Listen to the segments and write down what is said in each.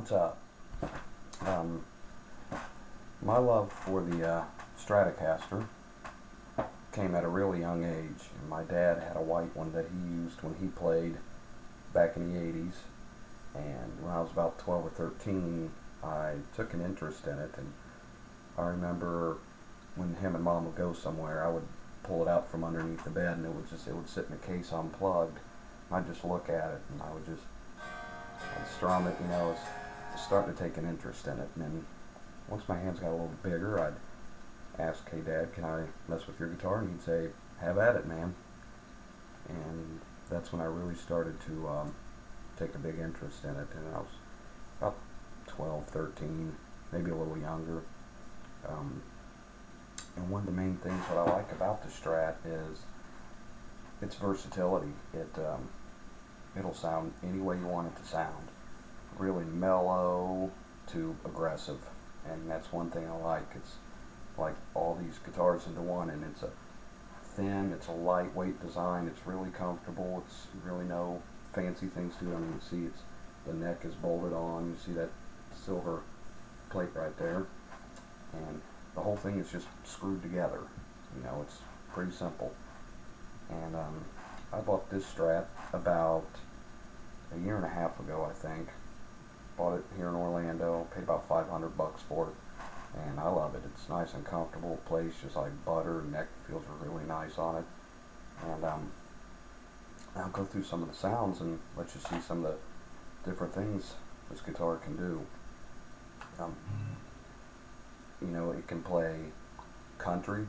What's up? Um, my love for the Stratocaster came at a really young age. And my dad had a white one that he used when he played back in the 80s. And when I was about 12 or 13, I took an interest in it. And I remember when him and Mom would go somewhere, I would pull it out from underneath the bed, and it would sit in a case unplugged. I'd just look at it, and I'd strum it, I was starting to take an interest in it. And then once my hands got a little bigger, I'd ask, "Hey Dad, can I mess with your guitar?" And he'd say, "Have at it, man." And that's when I really started to take a big interest in it. And I was about 12, 13, maybe a little younger. And one of the main things that I like about the Strat is its versatility. It'll sound any way you want it to sound, really mellow to aggressive, and that's one thing I like. It's like all these guitars into one, and it's it's a lightweight design. It's really comfortable. It's really no fancy things to it. I mean, you see the neck is bolted on. You see that silver plate right there, and the whole thing is just screwed together. It's pretty simple. And I bought this Strat about a year and a half ago, I think. Bought it here in Orlando, paid about $500 for it, and I love it. It's nice and comfortable, plays just like butter, neck feels really nice on it. And I'll go through some of the sounds and let you see some of the different things this guitar can do. It can play country.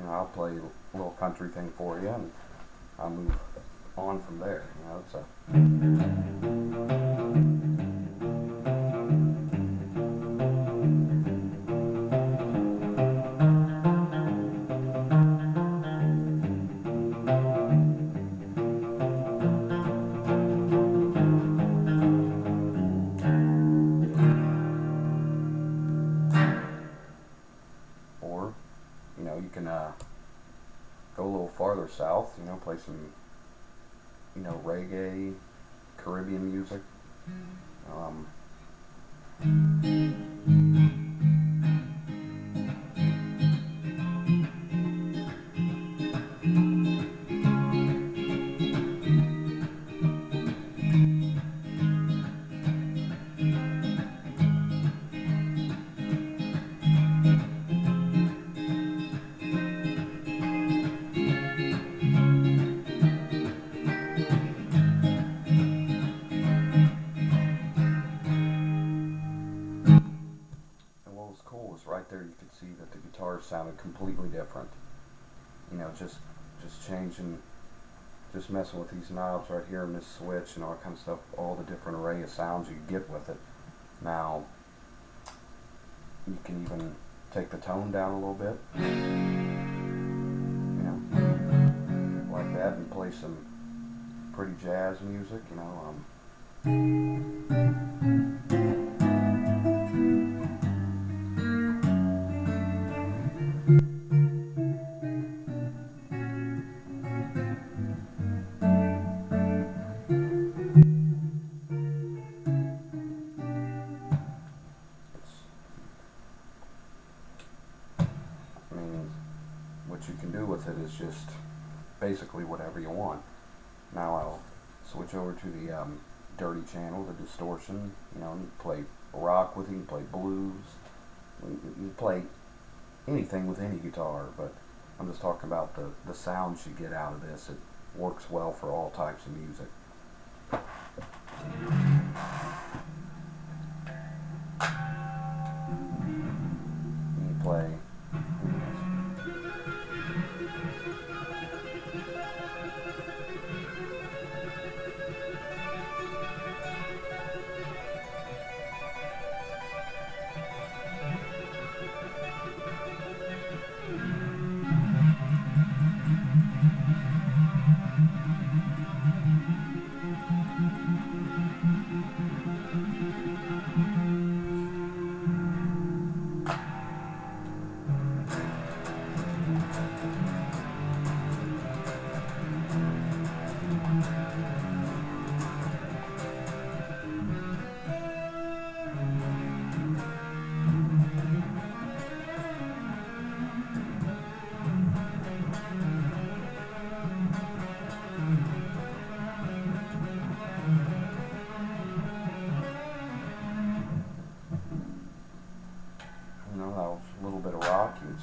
I'll play a little country thing for you, and I'll move on from there. It's a or you can go a little farther south, play some reggae, Caribbean music. What was cool was right there you could see that the guitar sounded completely different. Just changing, just messing with these knobs right here and this switch and all that kind of stuff, all the different array of sounds you get with it. Now, you can even take the tone down a little bit, like that, and play some pretty jazz music, what you can do with it is just basically whatever you want. Now I'll switch over to the dirty channel, the distortion. You can play rock with it, you can play blues, you can play anything with any guitar, but I'm just talking about the sounds you get out of this. It works well for all types of music. You play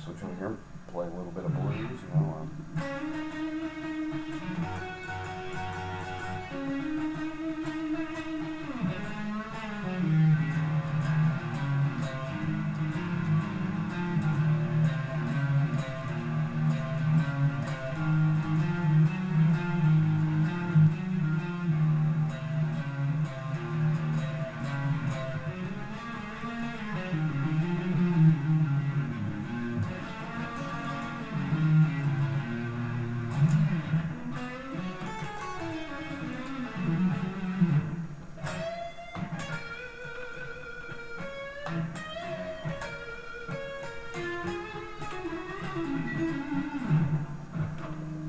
switch over here, play a little bit of blues, you know.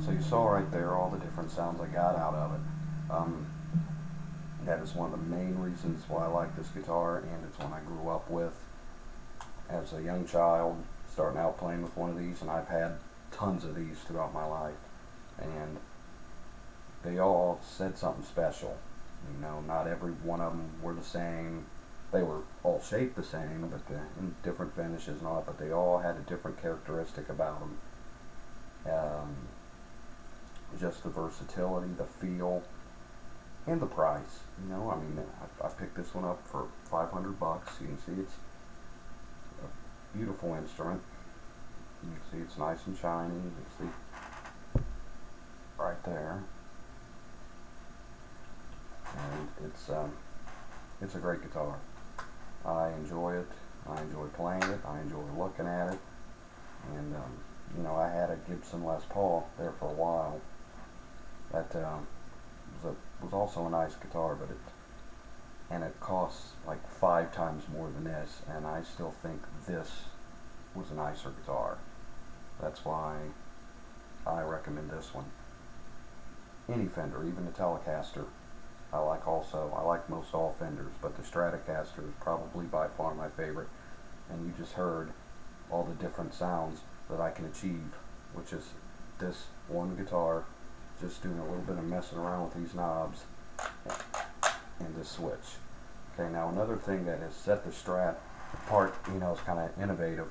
So you saw right there all the different sounds I got out of it. That is one of the main reasons why I like this guitar, and it's one I grew up with as a young child, starting out playing with one of these, and I've had tons of these throughout my life, and they all said something special. You know, not every one of them were the same. They were all shaped the same, but in different finishes and all that, but they all had a different characteristic about them. Just the versatility, the feel, and the price. You know, I mean, I picked this one up for $500. You can see it's a beautiful instrument. You can see it's nice and shiny. You can see right there, and it's a great guitar. I enjoy it. I enjoy playing it. I enjoy looking at it. And you know, I had a Gibson Les Paul there for a while. That was also a nice guitar, but it costs like 5 times more than this, and I still think this was a nicer guitar. That's why I recommend this one. Any Fender, even the Telecaster, I like also. I like most all Fenders, but the Stratocaster is probably by far my favorite. And you just heard all the different sounds that I can achieve, which is this one guitar, just doing a little bit of messing around with these knobs and this switch. Okay, now another thing that has set the Strat apart, you know, is kind of innovative,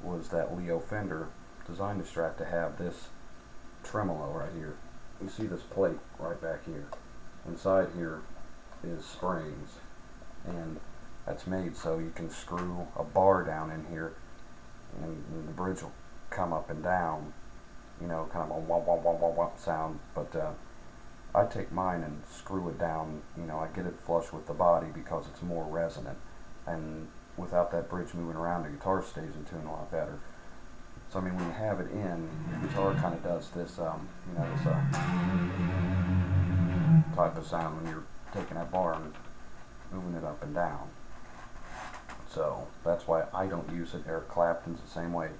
was that Leo Fender designed the Strat to have this tremolo right here. You see this plate right back here. Inside here is springs, and that's made so you can screw a bar down in here, and the bridge will come up and down, you know, kind of a wah wah wah wah wah sound. But I take mine and screw it down, you know, I get it flush with the body because it's more resonant, and without that bridge moving around, the guitar stays in tune a lot better. So I mean, when you have it in, the guitar kind of does this, you know, this type of sound when you're taking that bar and moving it up and down. So that's why I don't use it. Eric Clapton's the same way.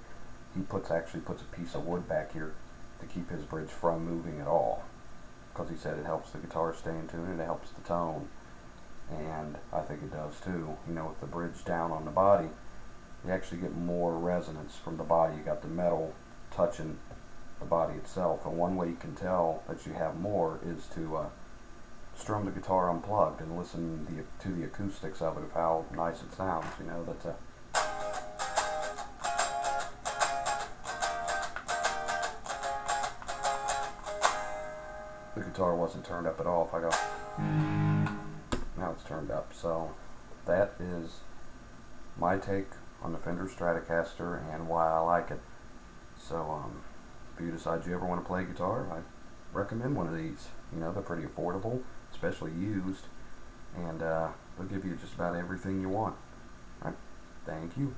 He actually puts a piece of wood back here to keep his bridge from moving at all, because he said it helps the guitar stay in tune and it helps the tone. And I think it does too. You know, with the bridge down on the body, you actually get more resonance from the body. You got the metal touching the body itself, and one way you can tell that you have more is to strum the guitar unplugged and listen to the acoustics of it, of how nice it sounds. You know, that the guitar wasn't turned up at all. If I go, now it's turned up. So that is my take on the Fender Stratocaster and why I like it. So if you decide you ever want to play guitar, I recommend one of these. You know, they're pretty affordable, especially used, and they'll give you just about everything you want. All right, thank you.